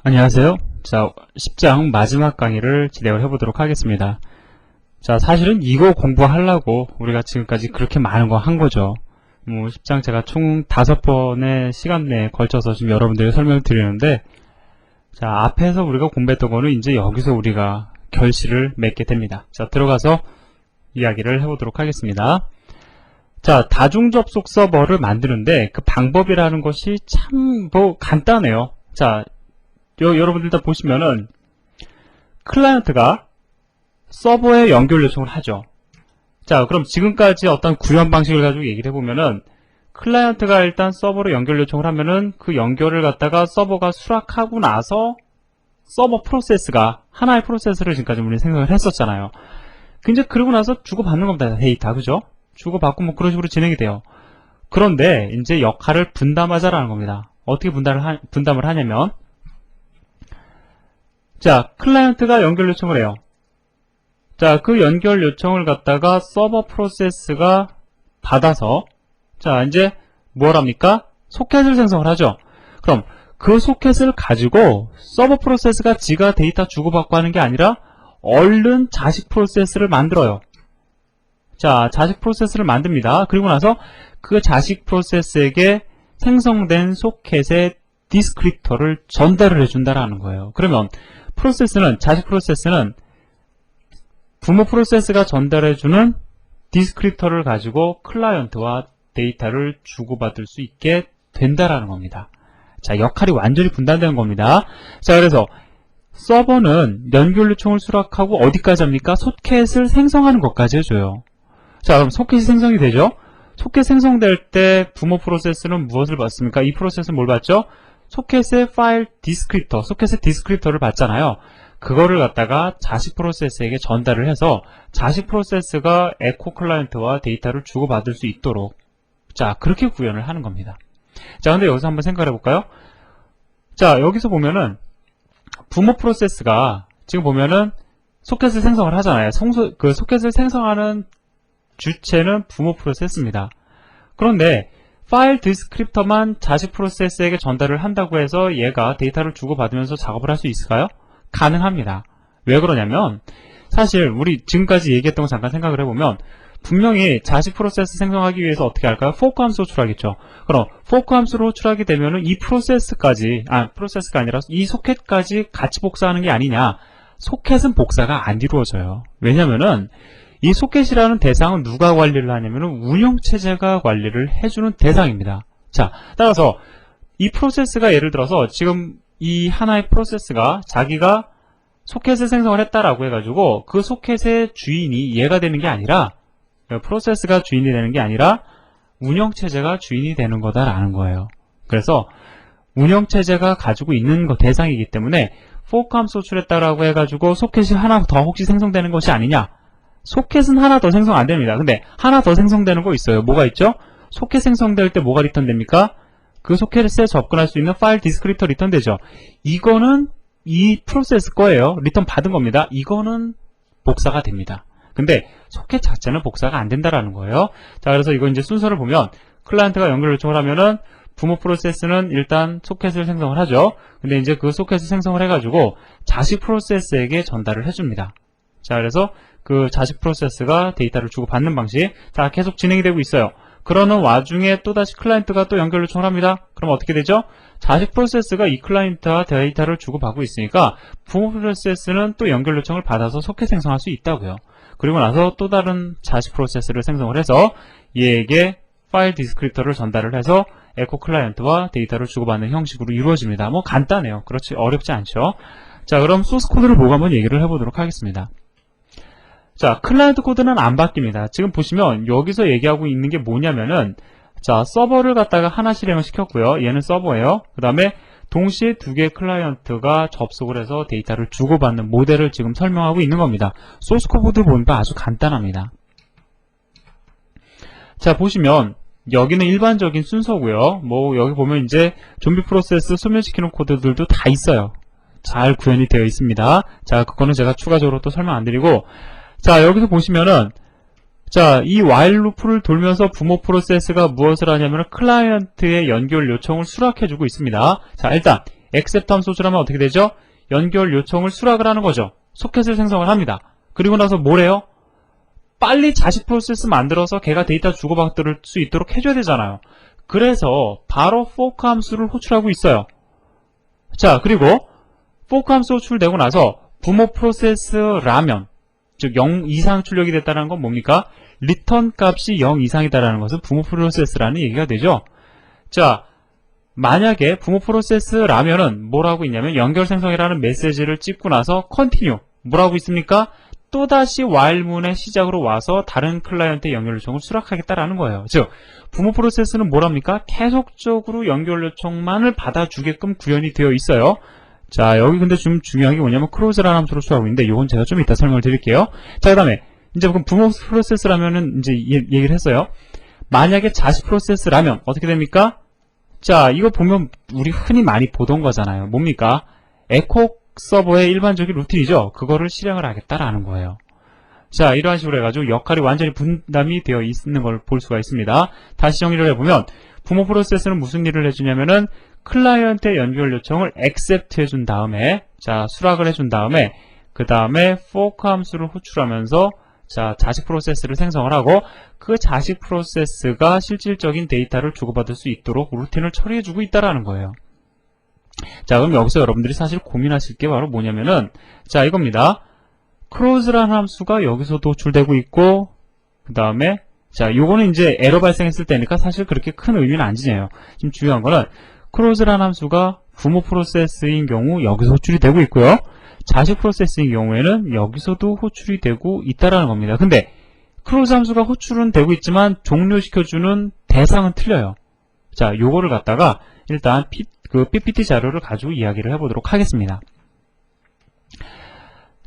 안녕하세요. 자, 10장 마지막 강의를 진행을 해보도록 하겠습니다. 자, 사실은 이거 공부하려고 우리가 지금까지 그렇게 많은 거 한 거죠. 10장 제가 총 5번의 시간 내에 걸쳐서 지금 여러분들에게 설명을 드리는데, 자, 앞에서 우리가 공부했던 거는 이제 여기서 우리가 결실을 맺게 됩니다. 자, 들어가서 이야기를 해보도록 하겠습니다. 자, 다중접속 서버를 만드는데 그 방법이라는 것이 참 간단해요. 자, 여러분들 다 보시면은 클라이언트가 서버에 연결 요청을 하죠. 자, 그럼 지금까지 어떤 구현 방식을 가지고 얘기를 해보면은 클라이언트가 일단 서버로 연결 요청을 하면은 그 연결을 갖다가 서버가 수락하고 나서 서버 프로세스가 하나의 프로세스를 지금까지 우리는 생각을 했었잖아요. 이제 그러고 나서 주고받는 겁니다. 데이터, 그죠? 주고받고 뭐 그런 식으로 진행이 돼요. 그런데 이제 역할을 분담하자라는 겁니다. 어떻게 분담을 하냐면, 자, 클라이언트가 연결 요청을 해요. 자, 그 연결 요청을 갖다가 서버 프로세스가 받아서, 자, 이제 뭘 합니까? 소켓을 생성을 하죠. 그럼 그 소켓을 가지고 서버 프로세스가 지가 데이터 주고받고 하는 게 아니라 얼른 자식 프로세스를 만들어요. 자, 자식 프로세스를 만듭니다. 그리고 나서 그 자식 프로세스에게 생성된 소켓의 디스크립터를 전달을 해준다라는 거예요. 그러면 자식 프로세스는 부모 프로세스가 전달해주는 디스크립터를 가지고 클라이언트와 데이터를 주고받을 수 있게 된다라는 겁니다. 자, 역할이 완전히 분단되는 겁니다. 자, 그래서 서버는 연결 요청을 수락하고 어디까지 합니까? 소켓을 생성하는 것까지 해줘요. 자, 그럼 소켓이 생성이 되죠? 소켓 생성될 때 부모 프로세스는 무엇을 받습니까? 이 프로세스는 뭘 받죠? 소켓의 파일 디스크립터, 소켓의 디스크립터를 받잖아요. 그거를 갖다가 자식 프로세스에게 전달을 해서 자식 프로세스가 에코 클라이언트와 데이터를 주고받을 수 있도록, 자, 그렇게 구현을 하는 겁니다. 자, 근데 여기서 한번 생각해 볼까요? 자, 여기서 보면은 부모 프로세스가 지금 보면은 소켓을 생성을 하잖아요. 그 소켓을 생성하는 주체는 부모 프로세스입니다. 그런데 파일 디스크립터만 자식 프로세스에게 전달을 한다고 해서 얘가 데이터를 주고받으면서 작업을 할 수 있을까요? 가능합니다. 왜 그러냐면 사실 우리 지금까지 얘기했던 거 잠깐 생각을 해보면 분명히 자식 프로세스 생성하기 위해서 어떻게 할까요? 포크 함수로 호출하겠죠. 그럼 포크 함수로 호출하게 되면은 이 프로세스가 아니라 이 소켓까지 같이 복사하는 게 아니냐. 소켓은 복사가 안 이루어져요. 왜냐면은 이 소켓이라는 대상은 누가 관리를 하냐면은 운영체제가 관리를 해주는 대상입니다. 자, 따라서 이 프로세스가 예를 들어서 지금 이 하나의 프로세스가 자기가 소켓을 생성을 했다라고 해가지고 그 소켓의 주인이 얘가 되는 게 아니라, 프로세스가 주인이 되는 게 아니라 운영체제가 주인이 되는 거다라는 거예요. 그래서 운영체제가 가지고 있는 대상이기 때문에 포크 함수 호출했다라고 해가지고 소켓이 하나 더 혹시 생성되는 것이 아니냐? 소켓은 하나 더 생성 안 됩니다. 근데 하나 더 생성되는 거 있어요. 뭐가 있죠? 소켓 생성될 때 뭐가 리턴됩니까? 그 소켓에 접근할 수 있는 파일 디스크립터 리턴되죠. 이거는 이 프로세스 거예요. 리턴 받은 겁니다. 이거는 복사가 됩니다. 근데 소켓 자체는 복사가 안 된다라는 거예요. 자, 그래서 이거 이제 순서를 보면 클라이언트가 연결 요청을 하면은 부모 프로세스는 일단 소켓을 생성을 하죠. 근데 이제 그 소켓을 생성을 해가지고 자식 프로세스에게 전달을 해줍니다. 자, 그래서 그 자식 프로세스가 데이터를 주고받는 방식, 자, 계속 진행이 되고 있어요. 그러는 와중에 또다시 클라이언트가 또 연결 요청을 합니다. 그럼 어떻게 되죠? 자식 프로세스가 이 클라이언트와 데이터를 주고받고 있으니까 부모 프로세스는 또 연결 요청을 받아서 소켓 생성할 수 있다고요. 그리고 나서 또 다른 자식 프로세스를 생성을 해서 얘에게 파일 디스크립터를 전달을 해서 에코 클라이언트와 데이터를 주고받는 형식으로 이루어집니다. 뭐 간단해요. 그렇지 어렵지 않죠. 자, 그럼 소스 코드를 보고 한번 얘기를 해보도록 하겠습니다. 자, 클라이언트 코드는 안 바뀝니다. 지금 보시면 여기서 얘기하고 있는 게 뭐냐면은, 자, 서버를 갖다가 하나 실행을 시켰고요. 얘는 서버예요. 그 다음에 동시에 두 개의 클라이언트가 접속을 해서 데이터를 주고받는 모델을 지금 설명하고 있는 겁니다. 소스 코드 보니까 아주 간단합니다. 자, 보시면 여기는 일반적인 순서고요. 뭐 여기 보면 이제 좀비 프로세스 소멸시키는 코드들도 다 있어요. 잘 구현이 되어 있습니다. 자, 그거는 제가 추가적으로 또 설명 안 드리고, 자, 여기서 보시면은, 자, 이 while 루프를 돌면서 부모 프로세스가 무엇을 하냐면 클라이언트의 연결 요청을 수락해주고 있습니다. 자, 일단 accept 함수 호출하면 어떻게 되죠? 연결 요청을 수락을 하는 거죠. 소켓을 생성을 합니다. 그리고 나서 뭐래요? 빨리 자식 프로세스 만들어서 걔가 데이터 주고받을 수 있도록 해줘야 되잖아요. 그래서 바로 fork 함수를 호출하고 있어요. 자, 그리고 fork 함수 호출되고 나서 부모 프로세스라면, 즉 0 이상 출력이 됐다는 건 뭡니까? 리턴 값이 0 이상이다라는 것은 부모 프로세스라는 얘기가 되죠. 자, 만약에 부모 프로세스라면은 뭐라고 있냐면 연결 생성이라는 메시지를 찍고 나서 continue 뭐라고 있습니까? 또다시 while문의 시작으로 와서 다른 클라이언트의 연결 요청을 수락하겠다라는 거예요. 즉 부모 프로세스는 뭐랍니까? 계속적으로 연결 요청만을 받아주게끔 구현이 되어 있어요. 자, 여기 근데 좀 중요한 게 뭐냐면 close라는 함수로 수하고 있는데 이건 제가 좀 이따 설명을 드릴게요. 자, 그 다음에 이제 그럼 부모 프로세스라면은 이제 얘기를 했어요. 만약에 자식 프로세스라면 어떻게 됩니까? 자, 이거 보면 우리 흔히 많이 보던 거잖아요. 뭡니까? 에코 서버의 일반적인 루틴이죠. 그거를 실행을 하겠다라는 거예요. 자, 이러한 식으로 해가지고 역할이 완전히 분담이 되어 있는 걸 볼 수가 있습니다. 다시 정리를 해보면 부모 프로세스는 무슨 일을 해주냐면은 클라이언트의 연결 요청을 accept 해준 다음에 자, 수락을 해준 다음에 그 다음에 fork 함수를 호출하면서 자, 자식 프로세스를 생성을 하고 그 자식 프로세스가 실질적인 데이터를 주고받을 수 있도록 루틴을 처리해주고 있다라는 거예요. 자, 그럼 여기서 여러분들이 사실 고민하실 게 바로 뭐냐면은 자, 이겁니다. close라는 함수가 여기서도 호출되고 있고 그 다음에 자, 요거는 이제 에러 발생했을 때니까 사실 그렇게 큰 의미는 안 지녀요. 지금 중요한 거는 close라는 함수가 부모 프로세스인 경우 여기서 호출이 되고 있고요. 자식 프로세스인 경우에는 여기서도 호출이 되고 있다라는 겁니다. 근데 close 함수가 호출은 되고 있지만 종료시켜주는 대상은 틀려요. 자, 요거를 갖다가 일단 그 PPT 자료를 가지고 이야기를 해보도록 하겠습니다.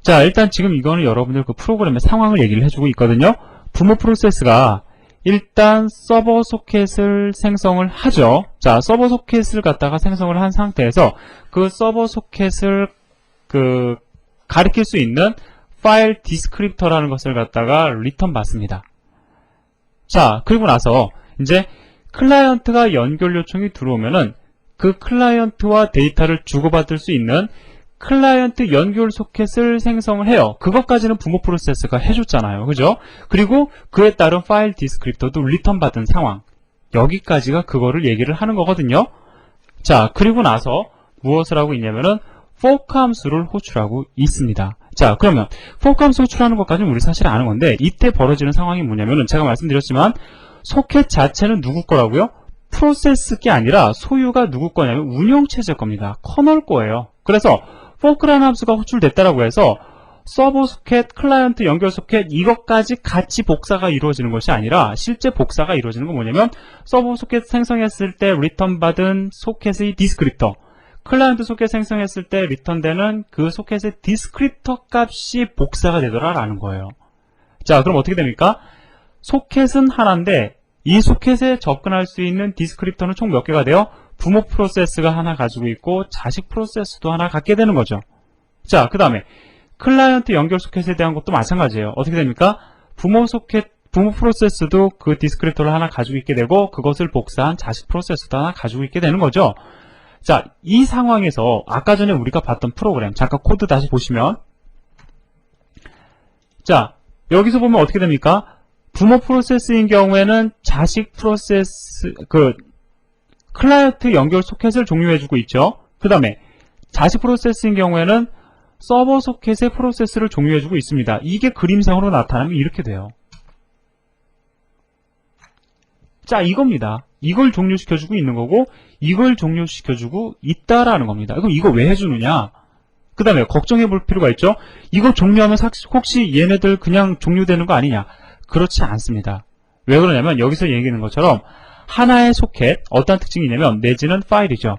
자, 일단 지금 이거는 여러분들 그 프로그램의 상황을 얘기를 해주고 있거든요. 부모 프로세스가 일단 서버 소켓을 생성을 하죠. 자, 서버 소켓을 갖다가 생성을 한 상태에서 그 서버 소켓을 가리킬 수 있는 파일 디스크립터라는 것을 갖다가 리턴 받습니다. 자, 그리고 나서 이제 클라이언트가 연결 요청이 들어오면은 그 클라이언트와 데이터를 주고받을 수 있는 클라이언트 연결 소켓을 생성을 해요. 그것까지는 부모 프로세스가 해줬잖아요. 그죠? 그리고 그에 따른 파일 디스크립터도 리턴 받은 상황. 여기까지가 그거를 얘기를 하는 거거든요. 자, 그리고 나서 무엇을 하고 있냐면은 fork 함수를 호출하고 있습니다. 자, 그러면 fork 함수 호출하는 것까지는 우리 사실 아는 건데 이때 벌어지는 상황이 뭐냐면은 제가 말씀드렸지만 소켓 자체는 누구 거라고요? 프로세스 게 아니라 소유가 누구 거냐면 운영체제 겁니다. 커널 거예요. 그래서 fork라는 함수가 호출됐다라고 해서 서버 소켓, 클라이언트 연결 소켓 이것까지 같이 복사가 이루어지는 것이 아니라 실제 복사가 이루어지는 건 뭐냐면 서버 소켓 생성했을 때 리턴 받은 소켓의 디스크립터, 클라이언트 소켓 생성했을 때 리턴되는 그 소켓의 디스크립터 값이 복사가 되더라라는 거예요. 자, 그럼 어떻게 됩니까? 소켓은 하나인데 이 소켓에 접근할 수 있는 디스크립터는 총 몇 개가 돼요? 부모 프로세스가 하나 가지고 있고 자식 프로세스도 하나 갖게 되는 거죠. 자, 그 다음에 클라이언트 연결 소켓에 대한 것도 마찬가지예요. 어떻게 됩니까? 부모 프로세스도 그 디스크립터를 하나 가지고 있게 되고 그것을 복사한 자식 프로세스도 하나 가지고 있게 되는 거죠. 자, 이 상황에서 아까 전에 우리가 봤던 프로그램 잠깐 코드 다시 보시면 자, 여기서 보면 어떻게 됩니까? 부모 프로세스인 경우에는 자식 프로세스 클라이언트 연결 소켓을 종료해주고 있죠. 그 다음에 자식 프로세스인 경우에는 서버 소켓의 프로세스를 종료해주고 있습니다. 이게 그림상으로 나타나면 이렇게 돼요. 자, 이겁니다. 이걸 종료시켜주고 있는 거고 이걸 종료시켜주고 있다라는 겁니다. 그럼 이거 왜 해주느냐? 그 다음에 걱정해 볼 필요가 있죠. 이거 종료하면 혹시 얘네들 그냥 종료되는 거 아니냐? 그렇지 않습니다. 왜 그러냐면 여기서 얘기하는 것처럼 하나의 소켓, 어떤 특징이 있냐면 내지는 파일이죠.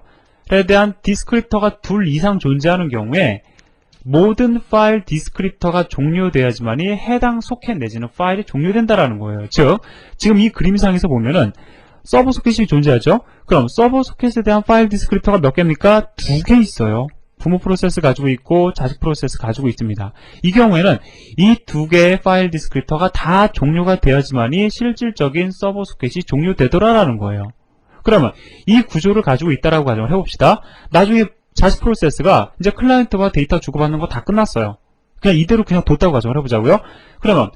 에 대한 디스크립터가 둘 이상 존재하는 경우에 모든 파일 디스크립터가 종료돼야지만이 해당 소켓 내지는 파일이 종료된다라는 거예요. 즉, 지금 이 그림상에서 보면은 서버 소켓이 존재하죠. 그럼 서버 소켓에 대한 파일 디스크립터가 몇 개입니까? 2개 있어요. 부모 프로세스 가지고 있고 자식 프로세스 가지고 있습니다. 이 경우에는 이 2개의 파일 디스크립터가 다 종료가 되어야지만이 실질적인 서버 소켓이 종료되더라라는 거예요. 그러면 이 구조를 가지고 있다라고 가정을 해봅시다. 나중에 자식 프로세스가 이제 클라이언트와 데이터 주고받는 거 다 끝났어요. 그냥 이대로 그냥 뒀다고 가정을 해보자고요. 그러면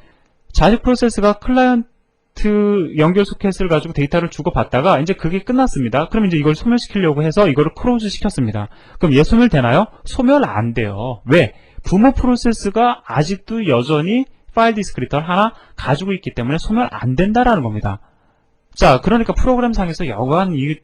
자식 프로세스가 클라이언트 연결 소켓을 가지고 데이터를 주고받다가 이제 그게 끝났습니다. 그럼 이제 이걸 소멸시키려고 해서 이거를 크로즈 시켰습니다. 그럼 얘 소멸되나요? 소멸 안 돼요. 왜? 부모 프로세스가 아직도 여전히 파일 디스크리터를 하나 가지고 있기 때문에 소멸 안 된다라는 겁니다. 자, 그러니까 프로그램상에서 여간 이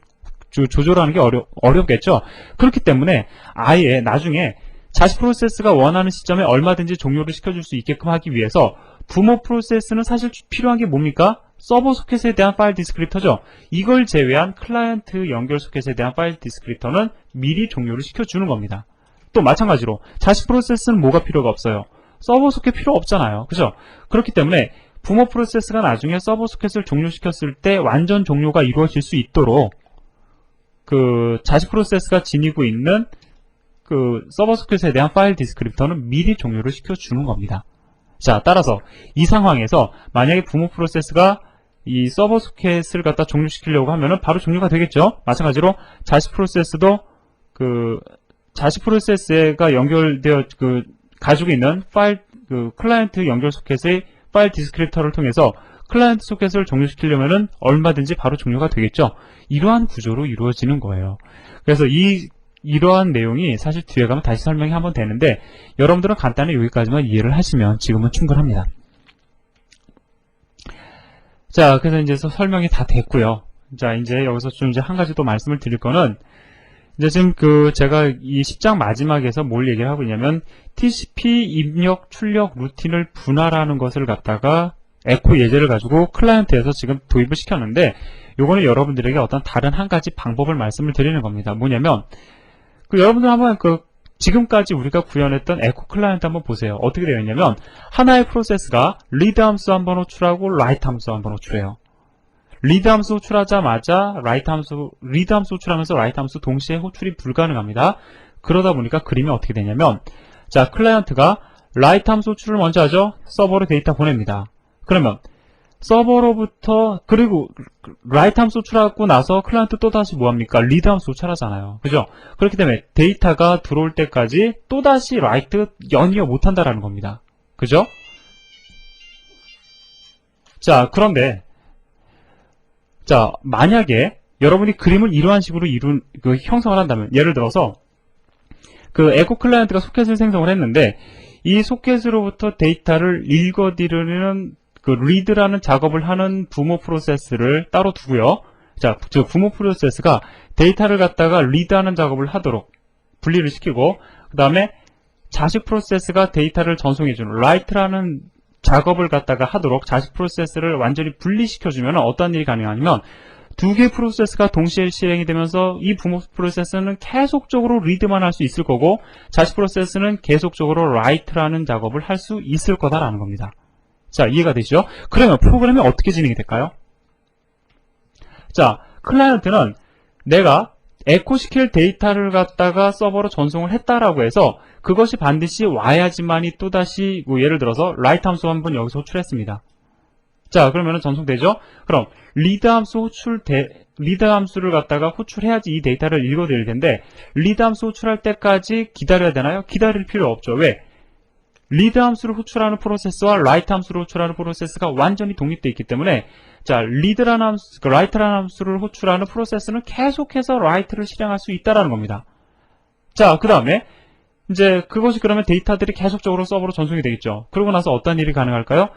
조절하는 게 어렵겠죠? 그렇기 때문에 아예 나중에 자식 프로세스가 원하는 시점에 얼마든지 종료를 시켜줄 수 있게끔 하기 위해서 부모 프로세스는 사실 필요한 게 뭡니까? 서버 소켓에 대한 파일 디스크리터죠. 이걸 제외한 클라이언트 연결 소켓에 대한 파일 디스크리터는 미리 종료를 시켜주는 겁니다. 또 마찬가지로 자식 프로세스는 뭐가 필요가 없어요? 서버 소켓 필요 없잖아요. 그죠? 그렇기 때문에 부모 프로세스가 나중에 서버 소켓을 종료시켰을 때 완전 종료가 이루어질 수 있도록 그 자식 프로세스가 지니고 있는 그 서버 소켓에 대한 파일 디스크립터는 미리 종료를 시켜주는 겁니다. 자, 따라서 이 상황에서 만약에 부모 프로세스가 이 서버 소켓을 갖다 종료시키려고 하면은 바로 종료가 되겠죠. 마찬가지로 자식 프로세스도 그 자식 프로세스가 연결되어 그 가지고 있는 파일 그 클라이언트 연결 소켓의 파일 디스크립터를 통해서 클라이언트 소켓을 종료시키려면은 얼마든지 바로 종료가 되겠죠. 이러한 구조로 이루어지는 거예요. 그래서 이러한 내용이 사실 뒤에 가면 다시 설명이 한번 되는데 여러분들은 간단히 여기까지만 이해를 하시면 지금은 충분합니다. 자, 그래서 이제 설명이 다 됐고요. 자, 이제 여기서 좀 이제 한 가지 또 말씀을 드릴 거는 이제 지금 제가 이 10장 마지막에서 뭘 얘기를 하고 있냐면 TCP 입력 출력 루틴을 분할하는 것을 갖다가 에코 예제를 가지고 클라이언트에서 지금 도입을 시켰는데 요거는 여러분들에게 어떤 다른 한 가지 방법을 말씀을 드리는 겁니다. 뭐냐면 여러분들 한번 지금까지 우리가 구현했던 에코 클라이언트 한번 보세요. 어떻게 되어 있냐면 하나의 프로세스가 리드 함수 한번 호출하고 라이트 함수 한번 호출해요. 리드 함수 호출하자마자 리드 함수 호출하면서 라이트 함수 동시에 호출이 불가능합니다. 그러다 보니까 그림이 어떻게 되냐면 자, 클라이언트가 라이트 함수 호출을 먼저 하죠. 서버로 데이터 보냅니다. 그러면 서버로부터 그리고 라이트 함수 호출하고 나서 클라이언트 또다시 뭐합니까? 리드 함수 호출하잖아요. 그죠? 그렇기 때문에 데이터가 들어올 때까지 또다시 라이트 연이어 못한다라는 겁니다. 그죠? 자, 그런데 자, 만약에 여러분이 그림을 이러한 식으로 형성을 한다면 예를 들어서 에코 클라이언트가 소켓을 생성을 했는데 이 소켓으로부터 데이터를 읽어들이는 리드라는 작업을 하는 부모 프로세스를 따로 두고요. 자, 부모 프로세스가 데이터를 갖다가 리드하는 작업을 하도록 분리를 시키고 그 다음에 자식 프로세스가 데이터를 전송해주는 라이트라는 작업을 갖다가 하도록 자식 프로세스를 완전히 분리시켜주면 어떤 일이 가능하냐면 두 개의 프로세스가 동시에 실행이 되면서 이 부모 프로세스는 계속적으로 리드만 할 수 있을 거고 자식 프로세스는 계속적으로 라이트라는 작업을 할 수 있을 거다라는 겁니다. 자, 이해가 되시죠? 그러면 프로그램이 어떻게 진행이 될까요? 자, 클라이언트는 내가 에코시킬 데이터를 갖다가 서버로 전송을 했다라고 해서 그것이 반드시 와야지만이 또다시 예를 들어서 라이트 함수 한번 여기서 호출했습니다. 자, 그러면은 전송되죠? 그럼 리드 함수를 갖다가 호출해야지 이 데이터를 읽어드릴 텐데 리드 함수 호출할 때까지 기다려야 되나요? 기다릴 필요 없죠. 왜? 리드 함수를 호출하는 프로세스와 라이트 함수를 호출하는 프로세스가 완전히 독립되어 있기 때문에 자, 리드라는 함수, 라이트라는 함수를 호출하는 프로세스는 계속해서 라이트를 실행할 수 있다라는 겁니다. 자, 그 다음에 이제 그것이 그러면 데이터들이 계속적으로 서버로 전송이 되겠죠. 그러고 나서 어떤 일이 가능할까요?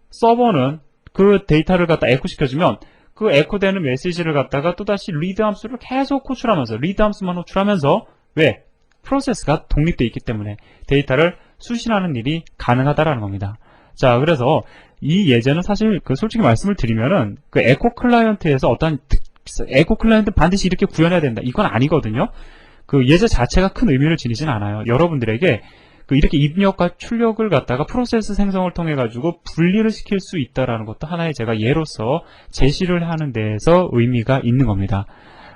서버는 그 데이터를 갖다 에코시켜주면 그 에코되는 메시지를 갖다가 또다시 리드 함수를 계속 호출하면서 리드 함수만 호출하면서 왜? 프로세스가 독립되어 있기 때문에 데이터를 수신하는 일이 가능하다라는 겁니다. 자, 그래서 이 예제는 사실 솔직히 말씀을 드리면은 에코 클라이언트에서 어떤 에코 클라이언트 반드시 이렇게 구현해야 된다 이건 아니거든요. 예제 자체가 큰 의미를 지니진 않아요. 여러분들에게 이렇게 입력과 출력을 갖다가 프로세스 생성을 통해 가지고 분리를 시킬 수 있다라는 것도 하나의 제가 예로서 제시를 하는 데에서 의미가 있는 겁니다.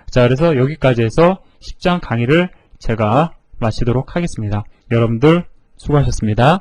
자, 그래서 여기까지 해서 10장 강의를 제가 마치도록 하겠습니다. 여러분들 수고하셨습니다.